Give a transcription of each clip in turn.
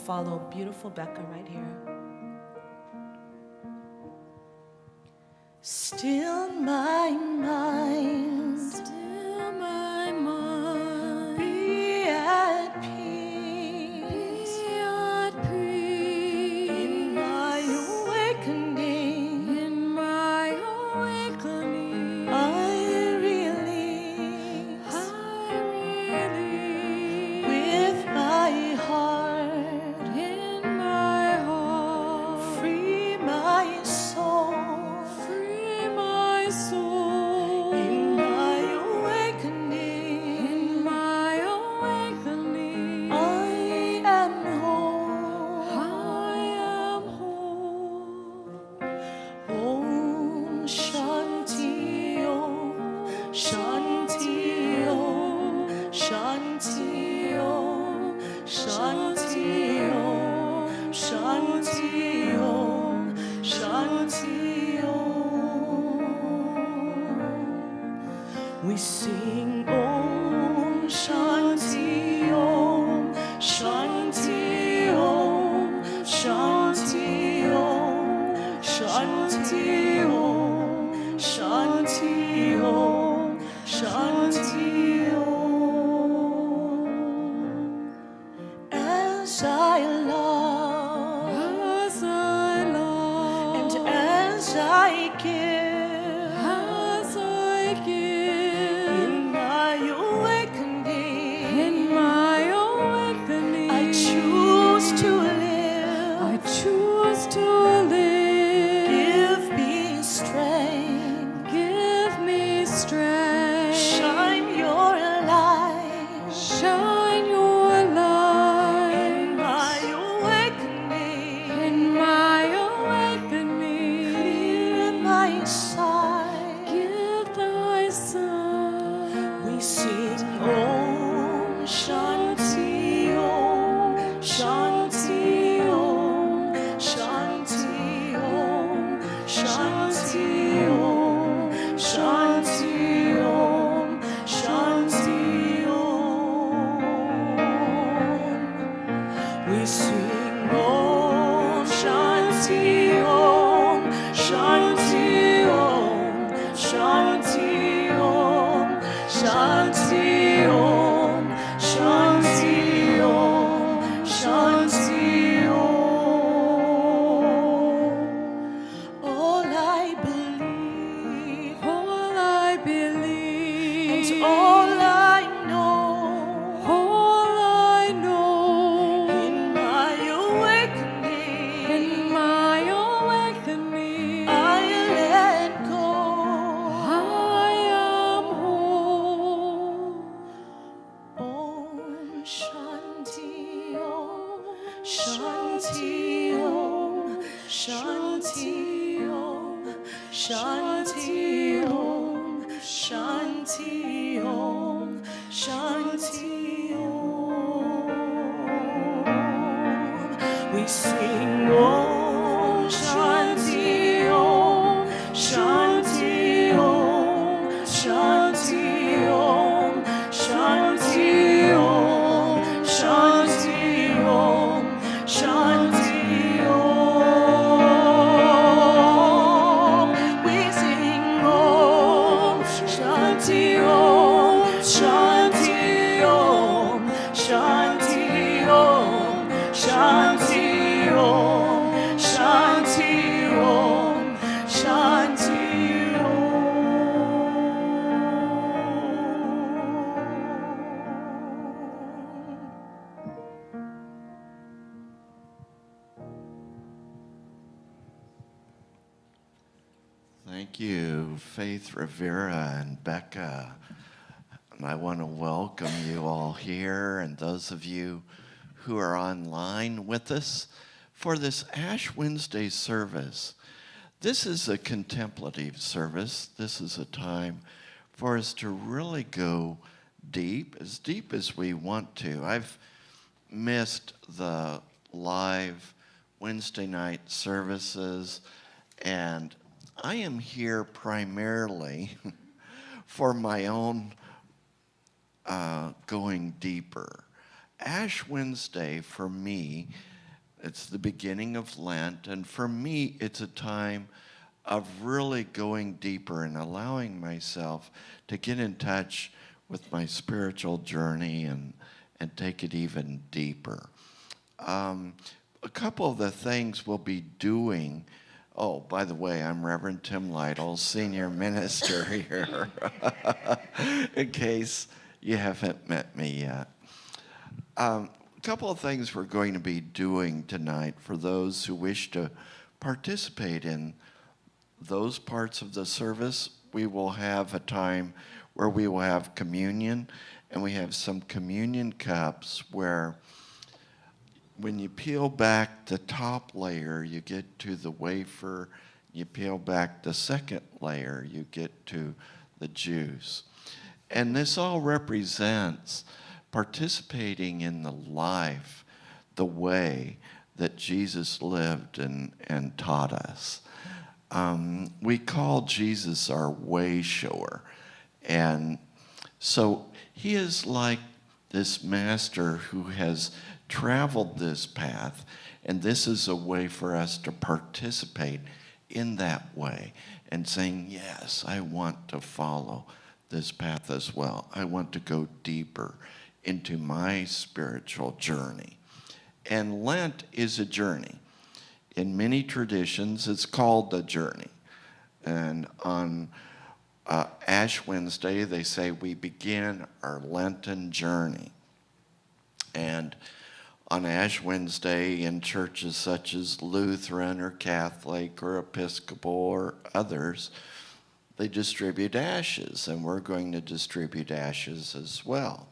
follow beautiful Becca right here. Still my mind, Still my mind, be at peace, be at peace. in my awakening. In my awakening, I really, with my heart, in my heart, free my soul. free my soul. In my awakening, In my awakening, I am whole. I am whole. Om Shanti Om Shanti Om Shanti Om Shanti Om Shanti Om Shanti Om. We sing Om Shanti Om Shanti Om Shanti Om Shanti Om Shanti Om Shanti Om. As I love As I love, and as I give, as I give, in my awakening, in my awakening, I choose to live. I choose to live. Give me strength. Give me strength. Shine your light. Shine your light. In my awakening, In my awakening, clear my sight. give thy sight. We sing Om Shanti Om Shanti Om Shanti Om Shanti Om Shanti Om Shanti Om. We sing Om Shanti Om Shanti Om Shanti Om Shanti Om Shanti Om Shanti Om. All I believe All I believe, and all I know, all I know, in my awakening, in my awakening, I let go. I am whole. Om Shanti Om Shanti Om Shanti Om Shanti Om Shanti Om Shanti Om. We sing Om Shanti Om Shanti Om Shanti Om Shanti Om Shanti Om Shanti Om. We sing Om Shanti Om Shanti Om Shanti Om Shanti Om Shanti Om Shanti Om. Thank you, Faith Rivera and Becca. And I want to welcome you all here and those of you who are online with us for this Ash Wednesday service. This is a contemplative service. This is a time for us to really go deep as we want to. I've missed the live Wednesday night services, and I am here primarily for my own going deeper. Ash Wednesday for me It's the beginning of Lent, and for me, it's a time of really going deeper and allowing myself to get in touch with my spiritual journey and take it even deeper. A couple of the things we'll be doing. Oh, by the way, I'm Reverend Tim Lytle, senior minister here, in case you haven't met me yet. A couple of things we're going to be doing tonight for those who wish to participate in those parts of the service. We will have a time where we will have communion, and we have some communion cups where when you peel back the top layer, you get to the wafer. You peel back the second layer, you get to the juice. And this all represents participating in the life, the way that Jesus lived and taught us. We call Jesus our way shower. And so he is like this master who has traveled this path, and this is a way for us to participate in that way and saying, yes, I want to follow this path as well. I want to go deeper into my spiritual journey. And Lent is a journey. In many traditions, it's called a journey. And on Ash Wednesday, they say we begin our Lenten journey. And on Ash Wednesday, in churches such as Lutheran or Catholic or Episcopal or others, they distribute ashes, and we're going to distribute ashes as well.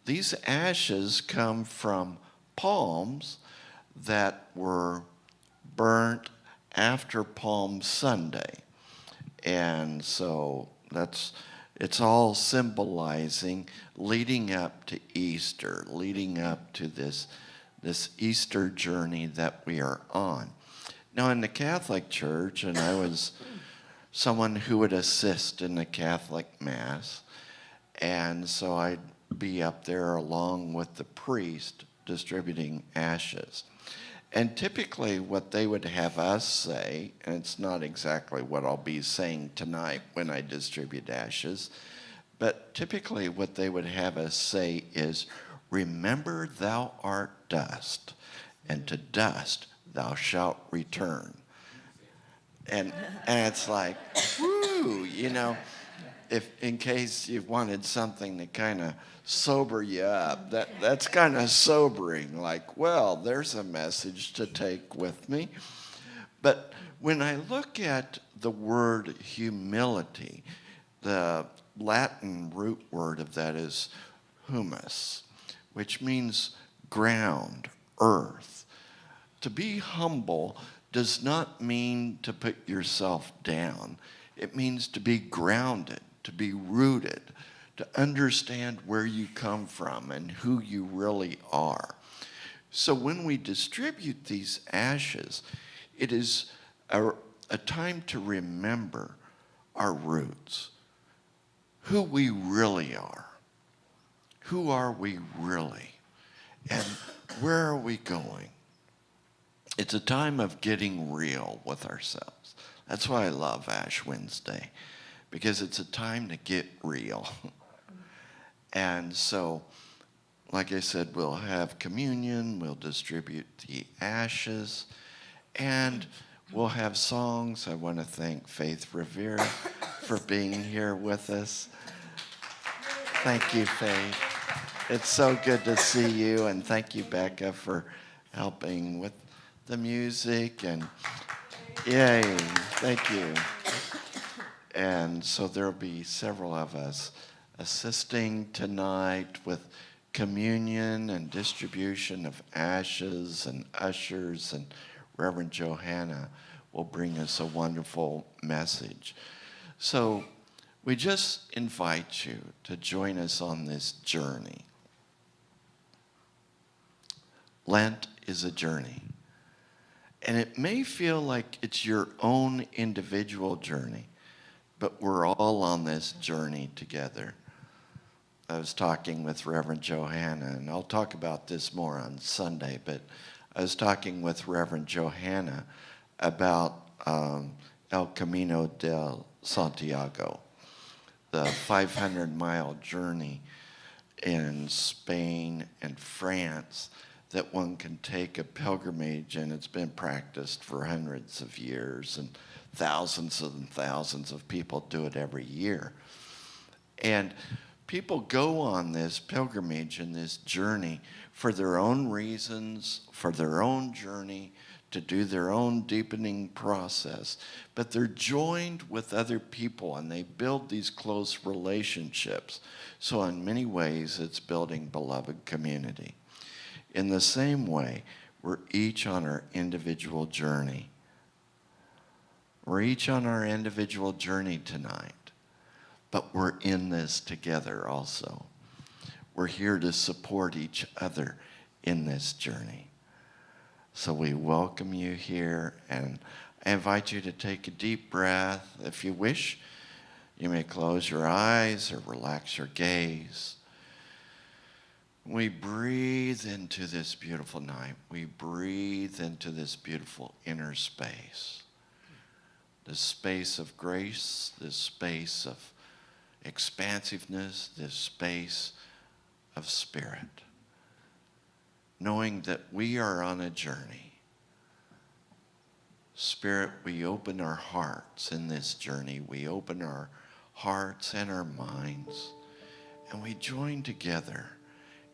These ashes come from palms that were burnt after Palm Sunday. And so it's all symbolizing leading up to Easter, leading up to this Easter journey that we are on. Now, in the Catholic Church, and I was someone who would assist in the Catholic Mass, and so I'd be up there along with the priest distributing ashes. And typically what they would have us say, and it's not exactly what I'll be saying tonight when I distribute ashes, but typically what they would have us say is, remember thou art dust, and to dust thou shalt return. And it's like, woo, if in case you wanted something to kind of sober you up, that's kind of sobering, like, well, there's a message to take with me. But when I look at the word humility, the Latin root word of that is humus, which means ground, earth. To be humble does not mean to put yourself down. It means to be grounded, to be rooted, to understand where you come from and who you really are. So when we distribute these ashes, it is a time to remember our roots, who we really are. Who are we really? And where are we going? It's a time of getting real with ourselves. That's why I love Ash Wednesday, because it's a time to get real. And so, like I said, we'll have communion, we'll distribute the ashes, and we'll have songs. I want to thank Faith Rivera for being here with us. Thank you, Faith. It's so good to see you, and thank you, Becca, for helping with the music, and yay, thank you. And so there'll be several of us assisting tonight with communion and distribution of ashes, and ushers, and Reverend Johanna will bring us a wonderful message. So we just invite you to join us on this journey. Lent is a journey. And it may feel like it's your own individual journey, but we're all on this journey together. I was talking with Reverend Johanna, and I'll talk about this more on Sunday, but I was talking with Reverend Johanna about El Camino del Santiago, the 500-mile journey in Spain and France that one can take a pilgrimage, and it's been practiced for hundreds of years, and thousands of people do it every year. And people go on this pilgrimage and this journey for their own reasons, for their own journey, to do their own deepening process. But they're joined with other people and they build these close relationships. So in many ways, it's building beloved community. In the same way, we're each on our individual journey. We're each on our individual journey tonight, but we're in this together also. We're here to support each other in this journey. So we welcome you here, and I invite you to take a deep breath. If you wish, you may close your eyes or relax your gaze. We breathe into this beautiful night. We breathe into this beautiful inner space. This space of grace, this space of expansiveness, this space of spirit. Knowing that we are on a journey. Spirit, we open our hearts in this journey. We open our hearts and our minds, and we join together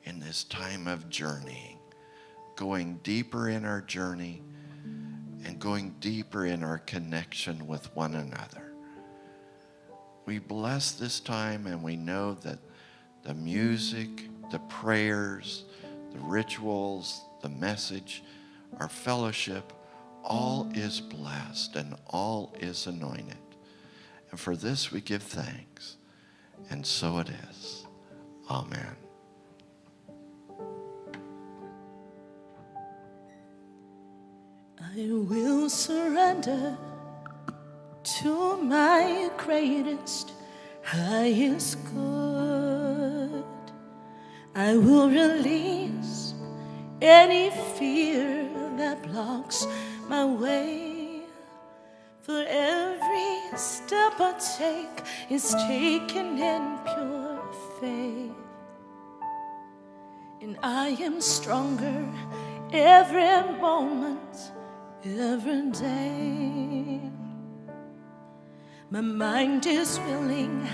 in this time of journeying, going deeper in our journey and going deeper in our connection with one another. We bless this time, and we know that the music, the prayers, the rituals, the message, our fellowship, all is blessed and all is anointed. And for this we give thanks, and so it is. Amen. I will surrender to my greatest, highest good. I will release any fear that blocks my way. For every step I take is taken in pure faith. And I am stronger every moment, every day. My mind is willing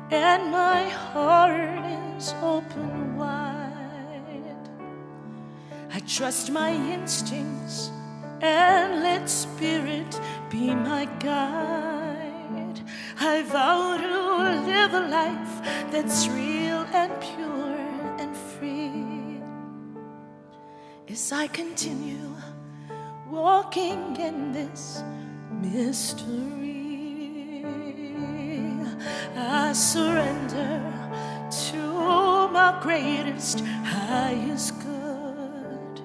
and my heart is open wide. I trust my instincts and let spirit be my guide. I vow to live a life that's real and pure and free. As I continue walking in this mystery, I surrender to my greatest, highest good.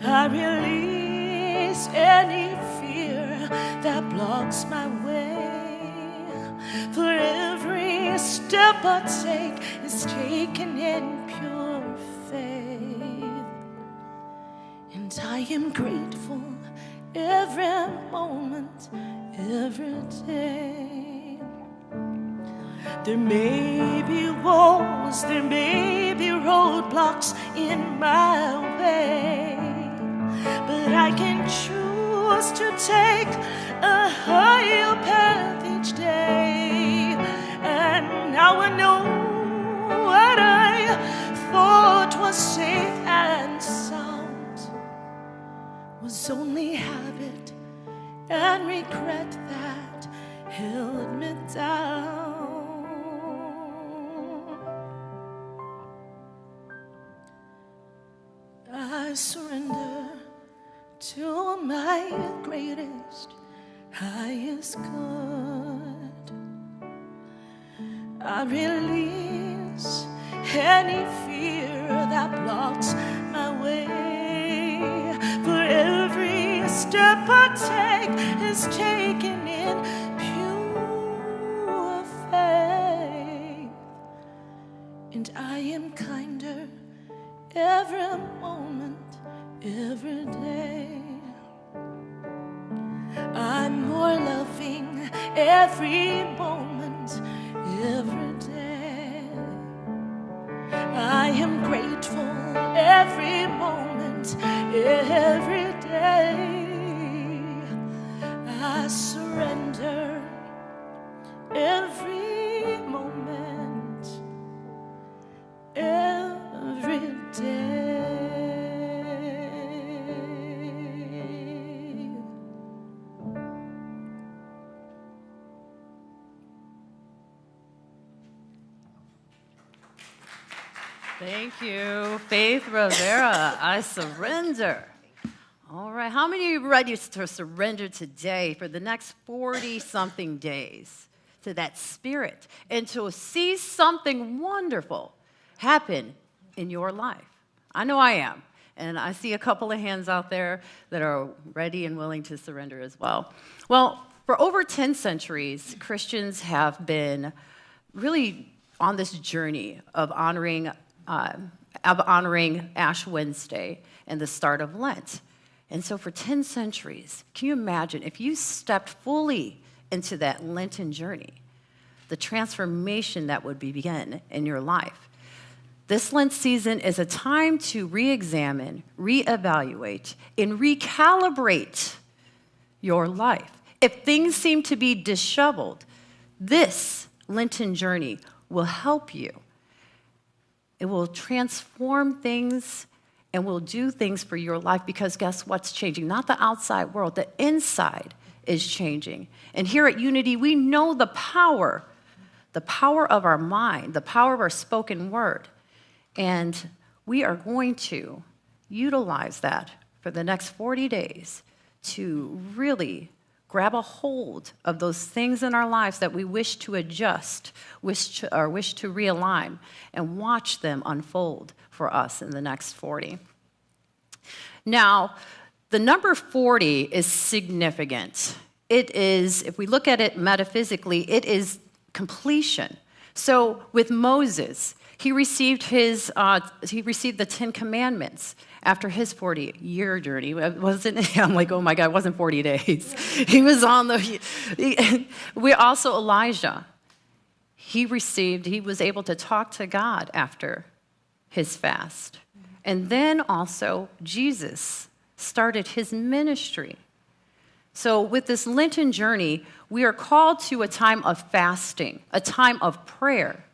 I release any fear that blocks my way. For every step I take is taken in pure faith. And I am grateful every moment, every day. There may be walls, there may be roadblocks in my way, but I can choose to take a higher path each day. And now I know what I thought was safe and sound was only habit and regret that held me down. I surrender to my greatest, highest good. I release any fear that blocks my way. For every step I take is taken in pure faith. And I am kinder every moment, every moment, every day. I am grateful every moment, every day. I surrender every moment, every day. Thank you, Faith Rivera. I surrender. All right, how many of you are ready to surrender today for the next 40-something days to that Spirit and to see something wonderful happen in your life? I know I am, and I see a couple of hands out there that are ready and willing to surrender as well. Well, for over 10 centuries, Christians have been really on this journey of honoring Ash Wednesday and the start of Lent. And so for 10 centuries, can you imagine if you stepped fully into that Lenten journey, the transformation that would begin in your life? This Lent season is a time to re-examine, re-evaluate, and recalibrate your life. If things seem to be disheveled, this Lenten journey will help you. It will transform things and will do things for your life, because guess what's changing? Not the outside world, the inside is changing. And here at Unity, we know the power of our mind, the power of our spoken word. And we are going to utilize that for the next 40 days to really grab a hold of those things in our lives that we wish to adjust, wish to realign, and watch them unfold for us in the next 40. Now, the number 40 is significant. It is, if we look at it metaphysically, it is completion. So with Moses, he received the 10 Commandments after his 40-year journey. I'm like, oh my God, it wasn't 40 days. He was on we also, Elijah, he was able to talk to God after his fast. And then also, Jesus started his ministry. So with this Lenten journey, we are called to a time of fasting, a time of prayer,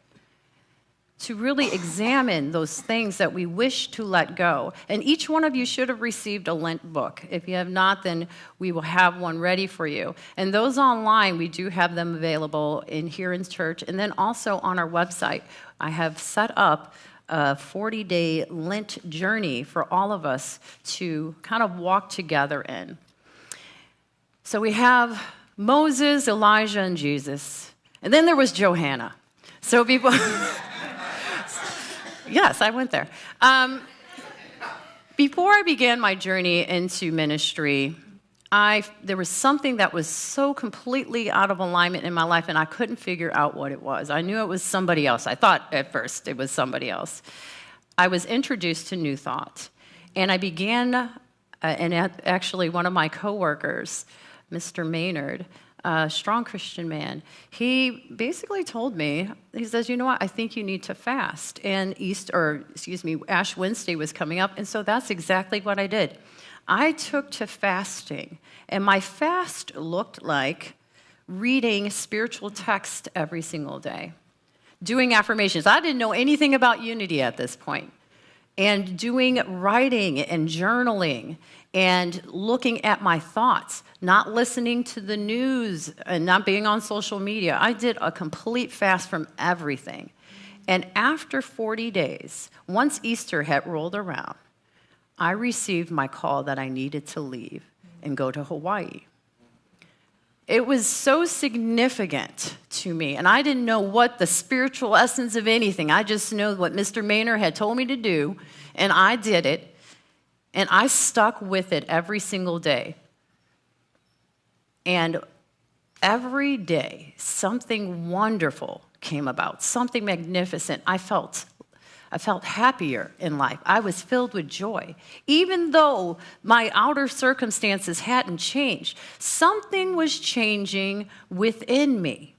to really examine those things that we wish to let go. And each one of you should have received a Lent book. If you have not, then we will have one ready for you. And those online, we do have them available here in church. And then also on our website, I have set up a 40-day Lent journey for all of us to kind of walk together in. So we have Moses, Elijah, and Jesus. And then there was Johanna. So people... Yes, I went there. Before I began my journey into ministry, there was something that was so completely out of alignment in my life, and I couldn't figure out what it was. I knew it was somebody else. I thought at first it was somebody else. I was introduced to New Thought, and I began, actually one of my coworkers, Mr. Maynard, a strong Christian man, he basically told me, he says, you know what, I think you need to fast. And Ash Wednesday was coming up, and so that's exactly what I did. I took to fasting, and my fast looked like reading spiritual text every single day, doing affirmations. I didn't know anything about Unity at this point, and doing writing and journaling and looking at my thoughts, not listening to the news and not being on social media. I did a complete fast from everything. And after 40 days, once Easter had rolled around, I received my call that I needed to leave and go to Hawaii. It was so significant to me, and I didn't know what the spiritual essence of anything. I just know what Mr. Maynard had told me to do, and I did it. And I stuck with it every single day. And every day, something wonderful came about, something magnificent. I felt I felt happier in life. I was filled with joy. Even though my outer circumstances hadn't changed, something was changing within me.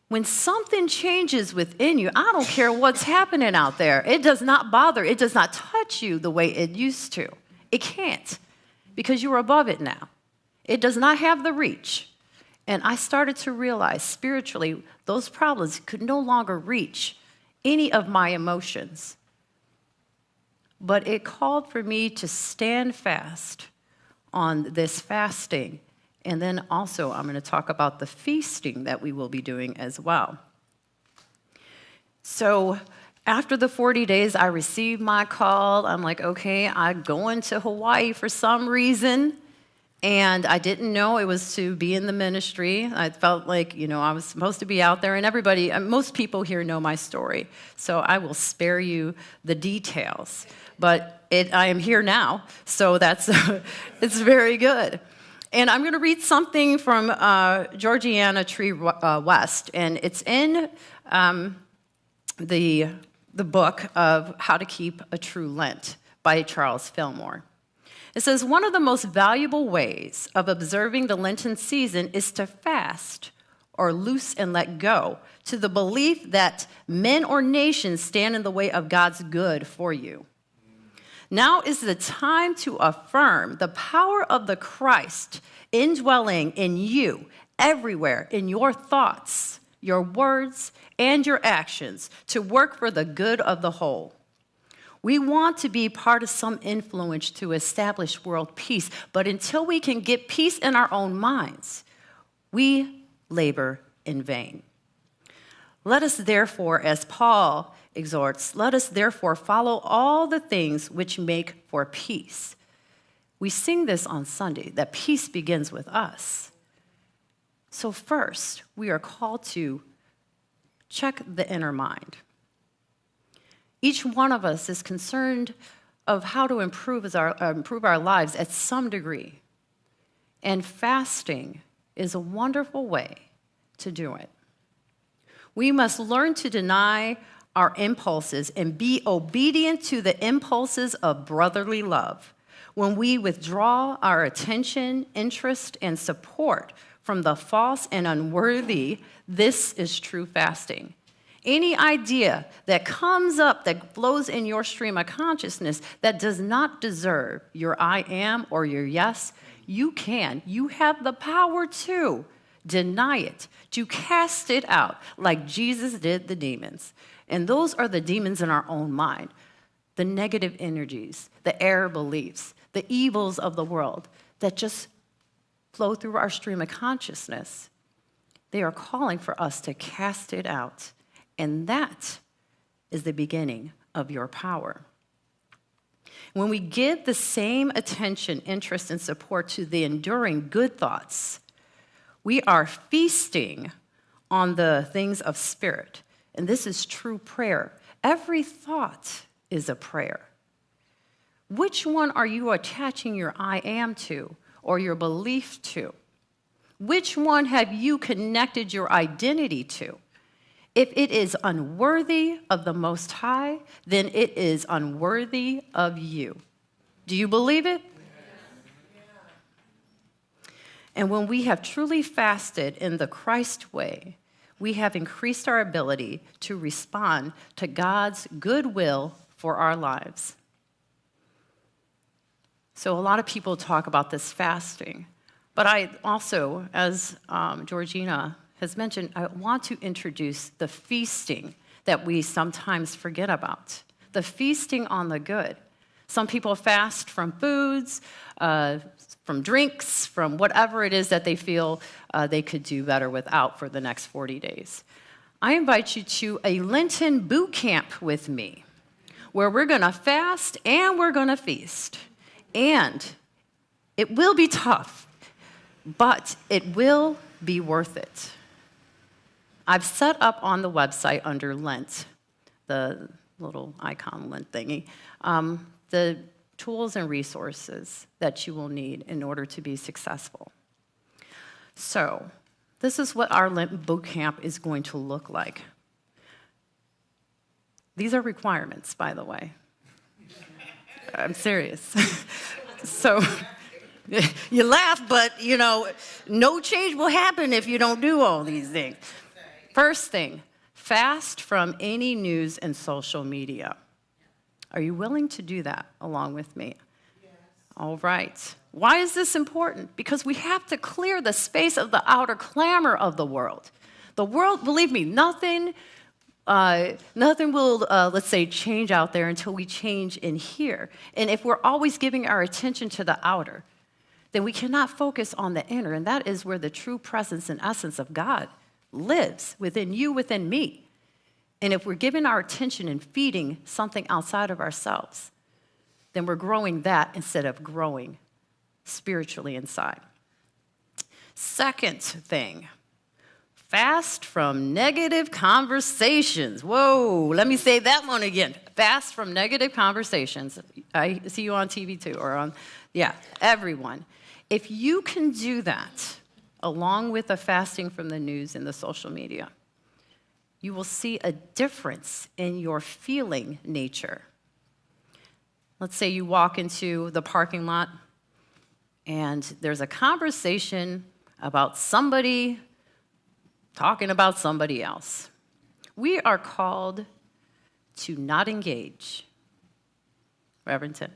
When something changes within you, I don't care what's happening out there. It does not bother. It does not touch you the way it used to. It can't, because you're above it now. It does not have the reach. And I started to realize spiritually, those problems could no longer reach any of my emotions. But it called for me to stand fast on this fasting. And then also, I'm going to talk about the feasting that we will be doing as well. So after the 40 days, I received my call. I'm like, okay, I'm going to Hawaii for some reason. And I didn't know it was to be in the ministry. I felt like, I was supposed to be out there. And most people here know my story. So I will spare you the details. But I am here now, so that's it's very good. And I'm going to read something from Georgiana Tree West. And it's in the book of How to Keep a True Lent by Charles Fillmore. It says, one of the most valuable ways of observing the Lenten season is to fast or loose and let go to the belief that men or nations stand in the way of God's good for you. Now is the time to affirm the power of the Christ indwelling in you everywhere in your thoughts, your words, and your actions to work for the good of the whole. We want to be part of some influence to establish world peace, but until we can get peace in our own minds, we labor in vain. Let us therefore, as Paul exhorts, let us therefore follow all the things which make for peace. We sing this on Sunday, that peace begins with us. So first, we are called to check the inner mind. Each one of us is concerned of how to improve our lives at some degree. And fasting is a wonderful way to do it. We must learn to deny our impulses and be obedient to the impulses of brotherly love. When we withdraw our attention, interest, and support from the false and unworthy, this is true fasting. Any idea that comes up, that flows in your stream of consciousness that does not deserve your I am or your yes, you have the power to deny it, to cast it out like Jesus did the demons. And those are the demons in our own mind, the negative energies, the error beliefs, the evils of the world that just flow through our stream of consciousness. They are calling for us to cast it out. And that is the beginning of your power. When we give the same attention, interest, and support to the enduring good thoughts, we are feasting on the things of spirit. And this is true prayer. Every thought is a prayer. Which one are you attaching your I am to or your belief to? Which one have you connected your identity to? If it is unworthy of the Most High, then it is unworthy of you. Do you believe it? And when we have truly fasted in the Christ way, we have increased our ability to respond to God's good will for our lives. So a lot of people talk about this fasting, but I also, as Georgina has mentioned, I want to introduce the feasting that we sometimes forget about, the feasting on the good. Some people fast from foods, from drinks, from whatever it is that they feel they could do better without for the next 40 days. I invite you to a Lenten boot camp with me, where we're going to fast and we're going to feast. And it will be tough, but it will be worth it. I've set up on the website under Lent, the little icon Lent thingy, the tools and resources that you will need in order to be successful. So, this is what our Lent boot camp is going to look like. These are requirements, by the way. I'm serious. So you laugh, but, no change will happen if you don't do all these things. First thing, fast from any news and social media. Are you willing to do that along with me? Yes. All right. Why is this important? Because we have to clear the space of the outer clamor of the world. The world, believe me, nothing will, let's say, change out there until we change in here. And if we're always giving our attention to the outer, then we cannot focus on the inner, and that is where the true presence and essence of God lives, within you, within me. And if we're giving our attention and feeding something outside of ourselves, then we're growing that instead of growing spiritually inside. Second thing, fast from negative conversations. Whoa, let me say that one again. Fast from negative conversations. I see you on TV too, everyone. If you can do that, along with the fasting from the news and the social media, you will see a difference in your feeling nature. Let's say you walk into the parking lot and there's a conversation about somebody talking about somebody else. We are called to not engage. Reverend Tim.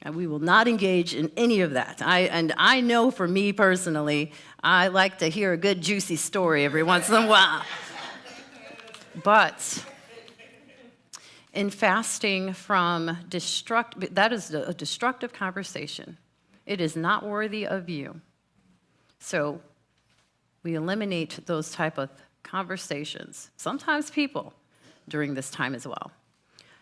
And we will not engage in any of that. I know for me personally, I like to hear a good juicy story every once in a while. But in fasting from that is a destructive conversation. It is not worthy of you. So we eliminate those type of conversations, sometimes people, during this time as well.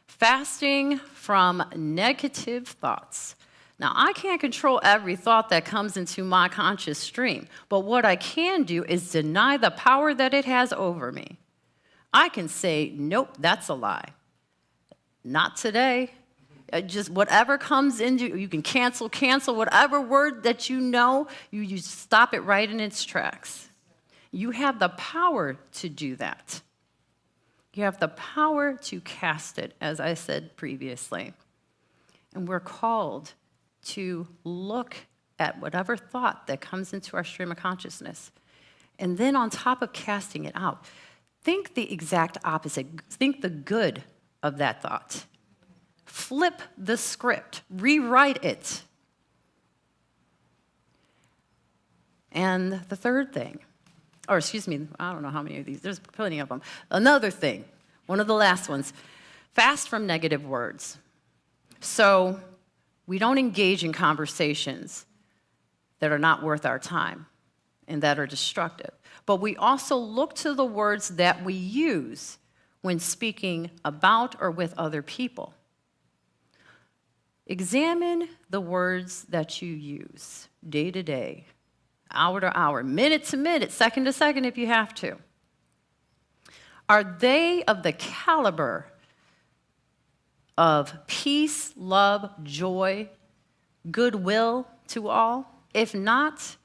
Fasting from negative thoughts. Now, I can't control every thought that comes into my conscious stream, but what I can do is deny the power that it has over me. I can say, nope, that's a lie. Not today. Just whatever comes into you can cancel whatever word that you stop it right in its tracks. You have the power to do that. You have the power to cast it, as I said previously. And we're called to look at whatever thought that comes into our stream of consciousness. And then on top of casting it out, think the exact opposite. Think the good of that thought. Flip the script. Rewrite it. And the third thing, I don't know how many of these. There's plenty of them. Another thing, one of the last ones, fast from negative words. So we don't engage in conversations that are not worth our time and that are destructive. But we also look to the words that we use when speaking about or with other people. Examine the words that you use day to day, hour to hour, minute to minute, second to second if you have to. Are they of the caliber of peace, love, joy, goodwill to all? If not,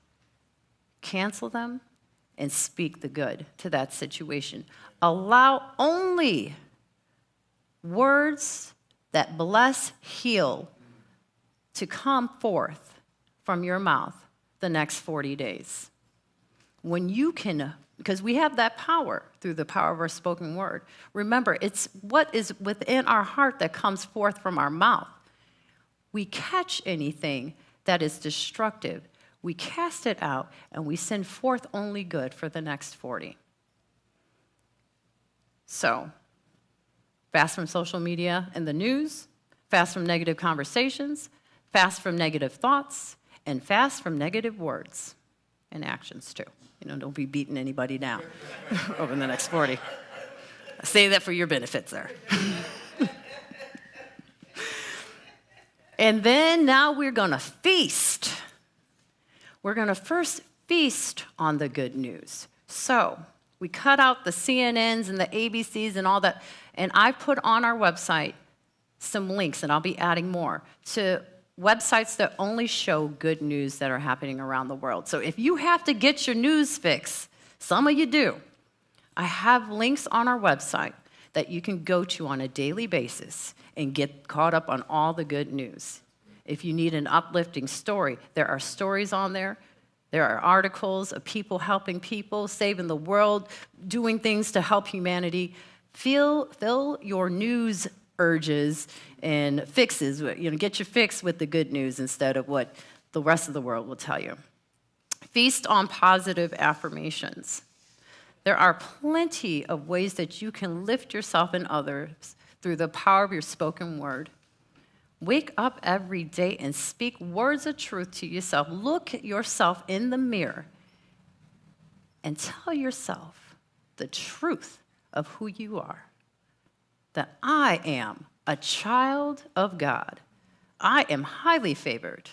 cancel them and speak the good to that situation. Allow only words that bless, heal, to come forth from your mouth the next 40 days. When you can, because we have that power through the power of our spoken word. Remember, it's what is within our heart that comes forth from our mouth. We catch anything that is destructive, we cast it out, and we send forth only good for the next 40. So, fast from social media and the news, fast from negative conversations, fast from negative thoughts, and fast from negative words and actions too. Don't be beating anybody down over the next 40. I say that for your benefit, sir. And then now we're going to feast. We're going to first feast on the good news. So we cut out the CNNs and the ABCs and all that, and I put on our website some links, and I'll be adding more, to websites that only show good news that are happening around the world. So if you have to get your news fix, some of you do, I have links on our website that you can go to on a daily basis and get caught up on all the good news. If you need an uplifting story, there are stories on there. There are articles of people helping people, saving the world, doing things to help humanity. Fill your news urges and fixes. Get your fix with the good news instead of what the rest of the world will tell you. Feast on positive affirmations. There are plenty of ways that you can lift yourself and others through the power of your spoken word. Wake up every day and speak words of truth to yourself. Look at yourself in the mirror and tell yourself the truth of who you are. That I am a child of God. I am highly favored.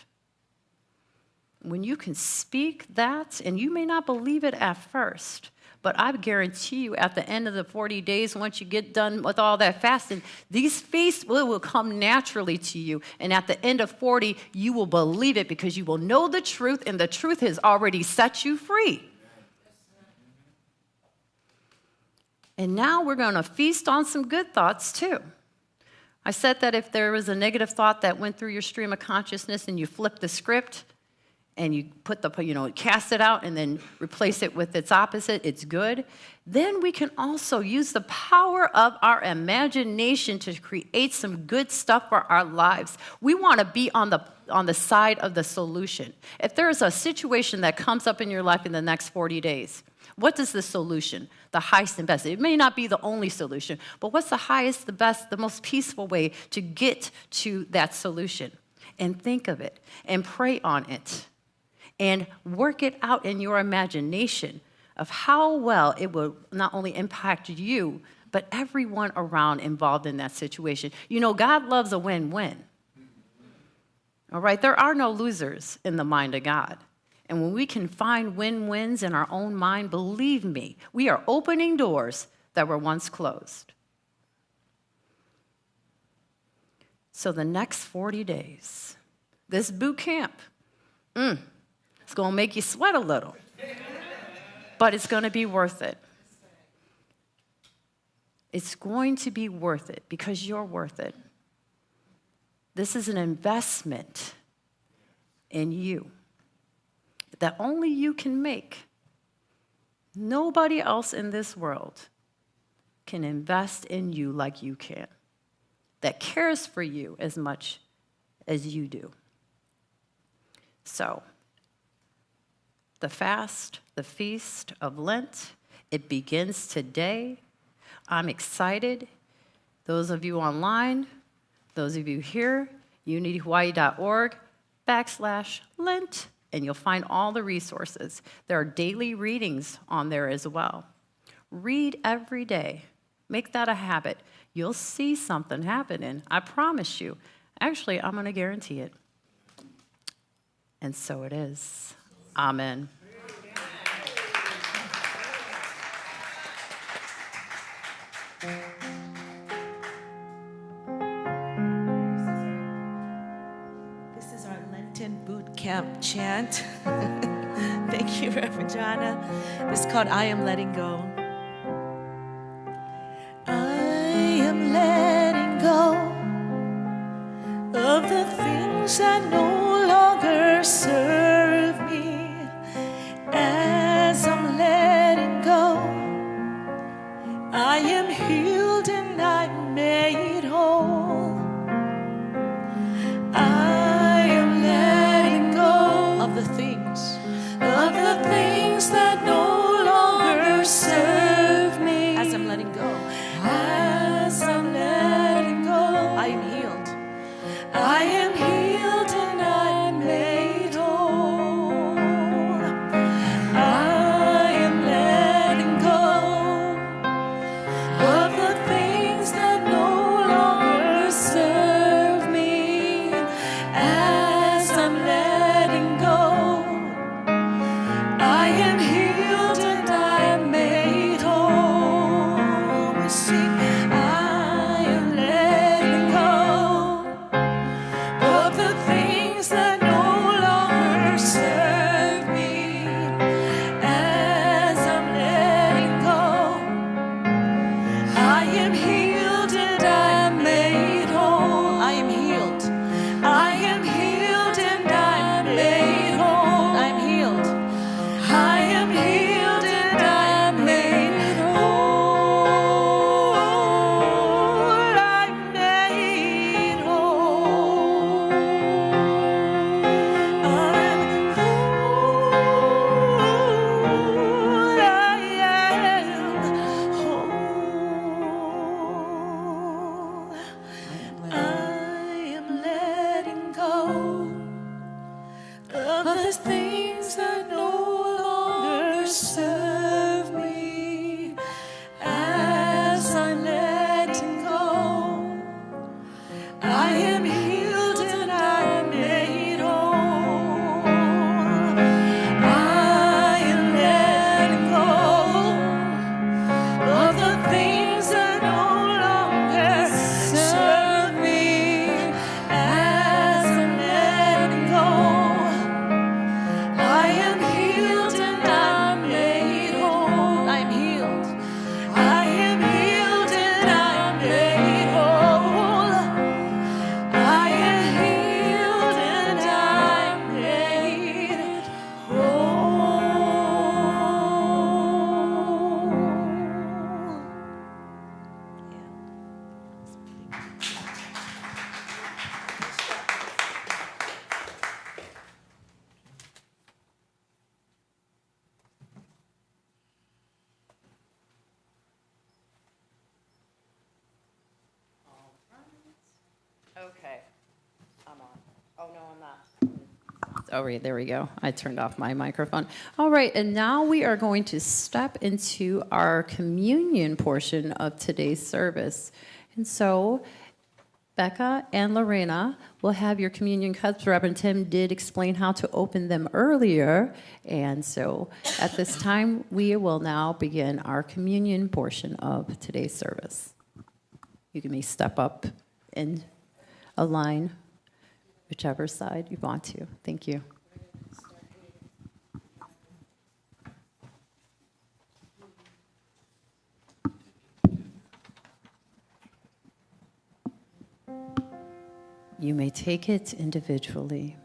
When you can speak that, and you may not believe it at first, but I guarantee you at the end of the 40 days, once you get done with all that fasting, these feasts will come naturally to you. And at the end of 40, you will believe it because you will know the truth, and the truth has already set you free. And now we're going to feast on some good thoughts too. I said that if there was a negative thought that went through your stream of consciousness and you flip the script, and you cast it out and then replace it with its opposite, it's good, then we can also use the power of our imagination to create some good stuff for our lives. We want to be on the side of the solution. If there is a situation that comes up in your life in the next 40 days, what is the solution? The highest and best. It may not be the only solution, but what's the highest, the best, the most peaceful way to get to that solution? And think of it and pray on it. And work it out in your imagination of how well it will not only impact you, but everyone around involved in that situation. God loves a win-win. All right? There are no losers in the mind of God. And when we can find win-wins in our own mind, believe me, we are opening doors that were once closed. So the next 40 days, this boot camp, it's going to make you sweat a little, but it's going to be worth it. It's going to be worth it because you're worth it. This is an investment in you that only you can make. Nobody else in this world can invest in you like you can, that cares for you as much as you do. So, the fast, the feast of Lent, it begins today. I'm excited. Those of you online, those of you here, unityhawaii.org/Lent, and you'll find all the resources. There are daily readings on there as well. Read every day. Make that a habit. You'll see something happening. I promise you. Actually, I'm going to guarantee it. And so it is. Amen. This is our Lenten boot camp chant. Thank you, Reverend Jana. It's called I Am Letting Go. I am letting go of the things that no longer serve me. As I'm letting go, I am healed and I'm made whole. I am letting go of the things that no longer serve me. As I'm letting go, as I'm letting go, I am healed. I am healed and I'm made whole. Okay. I'm on. Oh, no, I'm not. Oh, right, there we go. I turned off my microphone. All right, and now we are going to step into our communion portion of today's service. And so, Becca and Lorena will have your communion cups. Reverend Tim did explain how to open them earlier. And so, at this time, we will now begin our communion portion of today's service. You can step up and align whichever side you want to. Thank you. You may take it individually.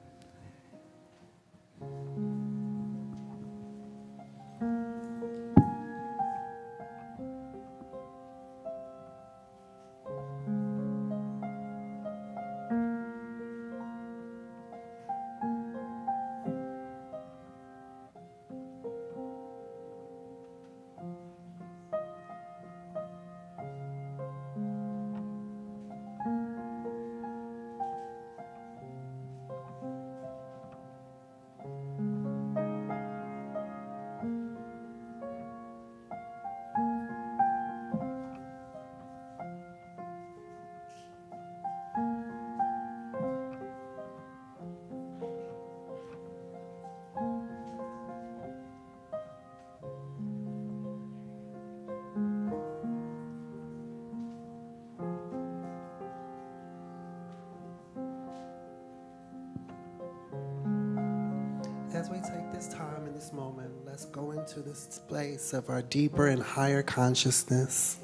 As we take this time in this moment, let's go into this place of our deeper and higher consciousness.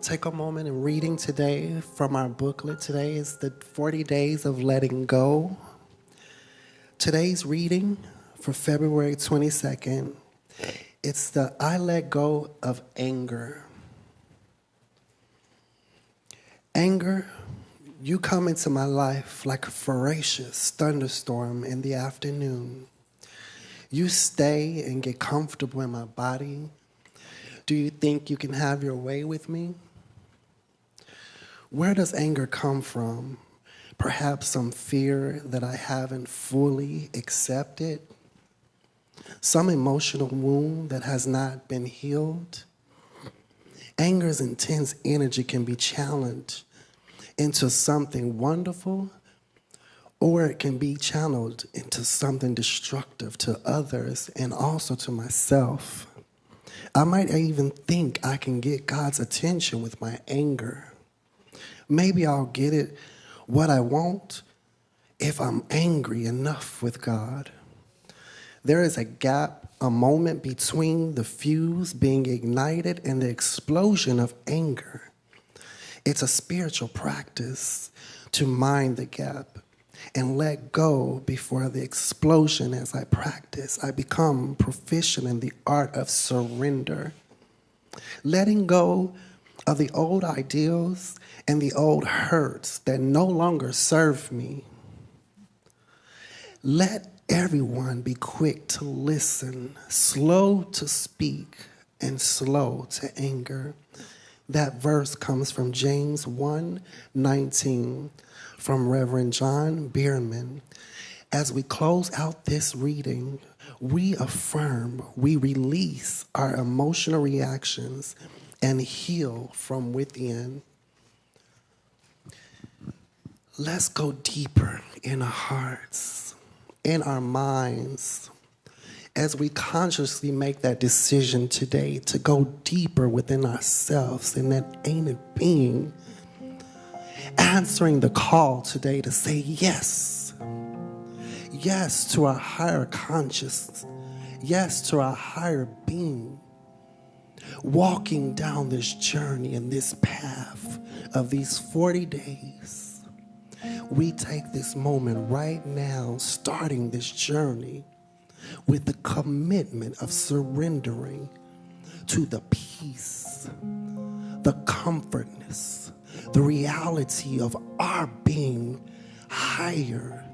Take a moment in reading today from our booklet. Today is the 40 Days of Letting Go. Today's reading for February 22nd, it's the I Let Go of Anger. Anger, you come into my life like a voracious thunderstorm in the afternoon. You stay and get comfortable in my body. Do you think you can have your way with me? Where does anger come from? Perhaps some fear that I haven't fully accepted? Some emotional wound that has not been healed? Anger's intense energy can be challenged into something wonderful, or it can be channeled into something destructive to others and also to myself. I might even think I can get God's attention with my anger. Maybe I'll get it what I want if I'm angry enough with God. There is a gap, a moment between the fuse being ignited and the explosion of anger. It's a spiritual practice to mind the gap and let go before the explosion. As I practice, I become proficient in the art of surrender. Letting go of the old ideals and the old hurts that no longer serve me. Let everyone be quick to listen, slow to speak, and slow to anger. That verse comes from James 1:19 from Reverend John Bierman. As we close out this reading, we affirm, we release our emotional reactions and heal from within. Let's go deeper in our hearts, in our minds, as we consciously make that decision today to go deeper within ourselves and that ancient being, answering the call today to say yes. Yes to our higher consciousness. Yes to our higher being. Walking down this journey and this path of these 40 days, we take this moment right now, starting this journey, with the commitment of surrendering to the peace, the comfortness, the reality of our being higher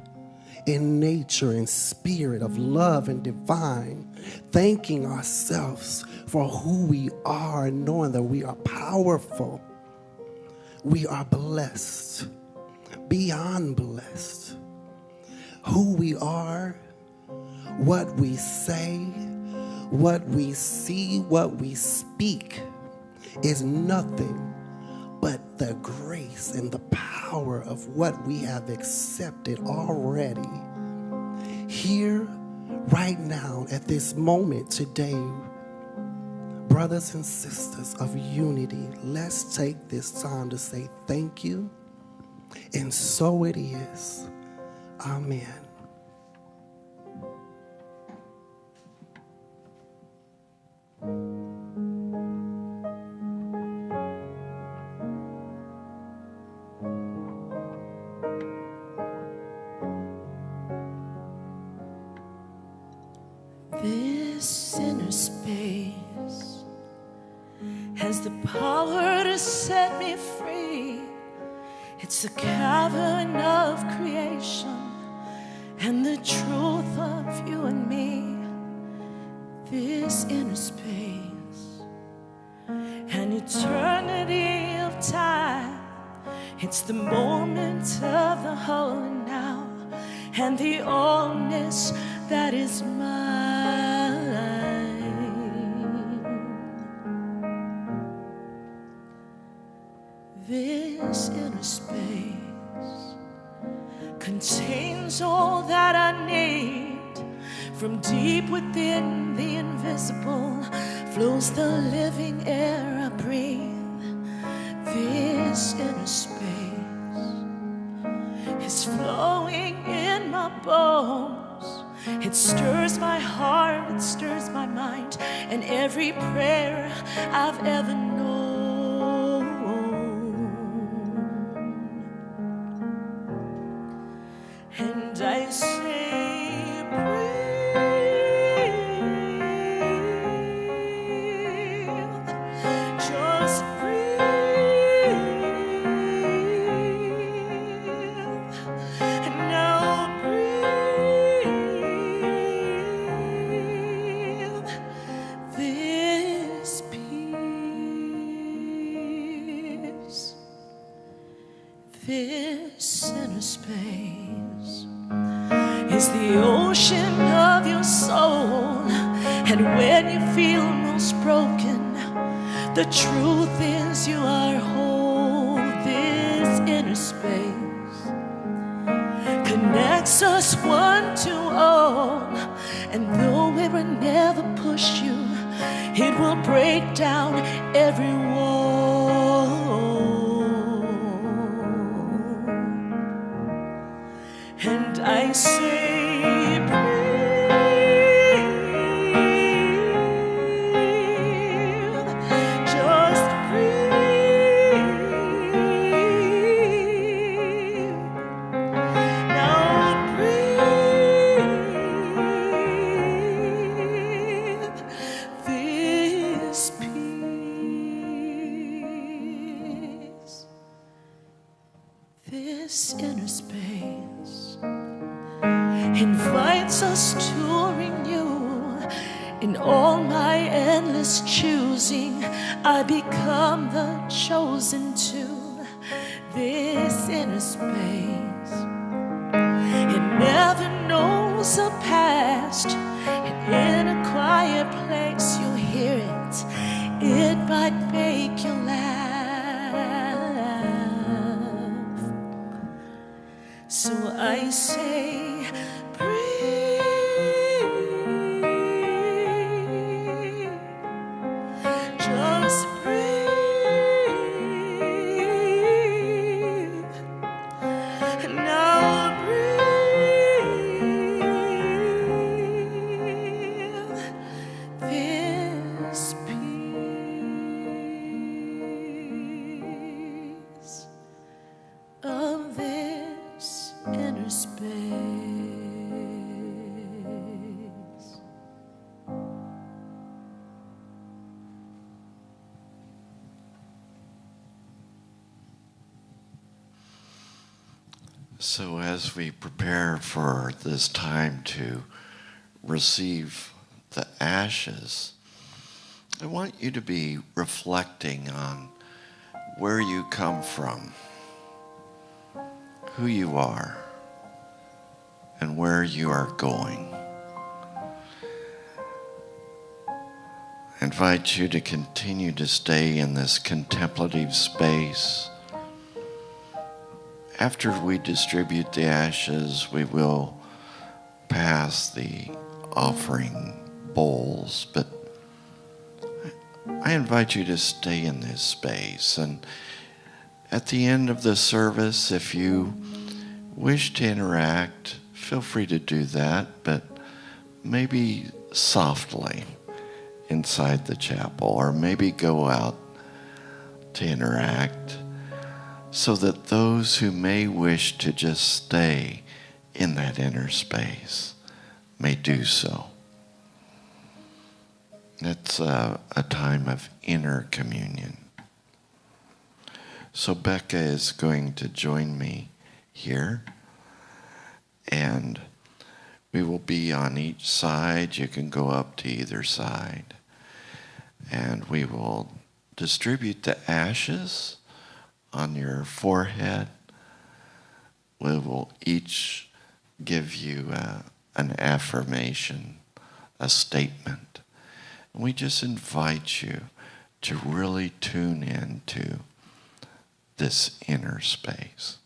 in nature and spirit of love and divine, thanking ourselves for who we are and knowing that we are powerful. we are blessed, beyond blessed. Who we are, what we say, what we see, what we speak is nothing but the grace and the power of what we have accepted already. Here, right now, at this moment today, brothers and sisters of unity, let's take this time to say thank you. And so it is. Amen. This inner space has the power to set me free. It's the cavern of creation and the truth of you and me. This inner space, an eternity of time. It's the moment of the holy now and the allness that is mine. This inner space contains all that I need. From deep within the invisible flows the living air I breathe. This inner space is flowing in my bones. It stirs my heart, it stirs my mind, and every prayer I've ever known. And I say, breathe, just breathe, and now breathe this peace, this inner space is the ocean of your soul. And when you feel most broken, the truth is you are whole. This inner space connects us one to all. And though it will never push you, it will break down every wall. And I say, breathe, just breathe. Now breathe this peace, this inner space invites us to renew. In all my endless choosing, I become the chosen two. This inner space, it never knows a past. And in a quiet place you'll hear it. It might make you laugh. So I say, breathe, just breathe, and now breathe this peace of this inner space. So as we prepare for this time to receive the ashes, I want you to be reflecting on where you come from, who you are, and where you are going. I invite you to continue to stay in this contemplative space. After we distribute the ashes, we will pass the offering bowls, but I invite you to stay in this space. And at the end of the service, if you wish to interact, feel free to do that, but maybe softly inside the chapel, or maybe go out to interact, so that those who may wish to just stay in that inner space may do so. It's a time of inner communion. So Becca is going to join me here, and we will be on each side. You can go up to either side, and we will distribute the ashes on your forehead. We will each give you an affirmation, a statement. And we just invite you to really tune into this inner space.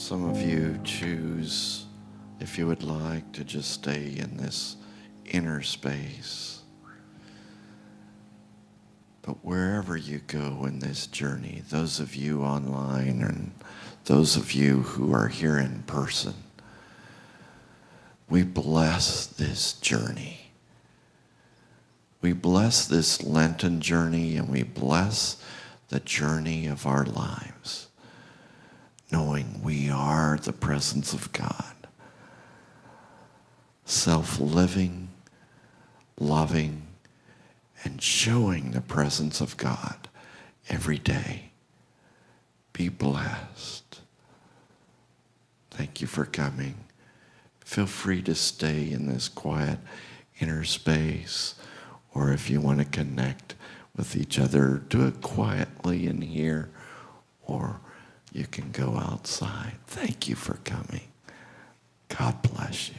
Some of you choose, if you would like, to just stay in this inner space. But wherever you go in this journey, those of you online and those of you who are here in person, we bless this journey. We bless this Lenten journey, and we bless the journey of our lives, knowing we are the presence of God, self-living, loving, and showing the presence of God every day. Be blessed. Thank you for coming. Feel free to stay in this quiet inner space, or if you want to connect with each other, do it quietly in here, or you can go outside. Thank you for coming. God bless you.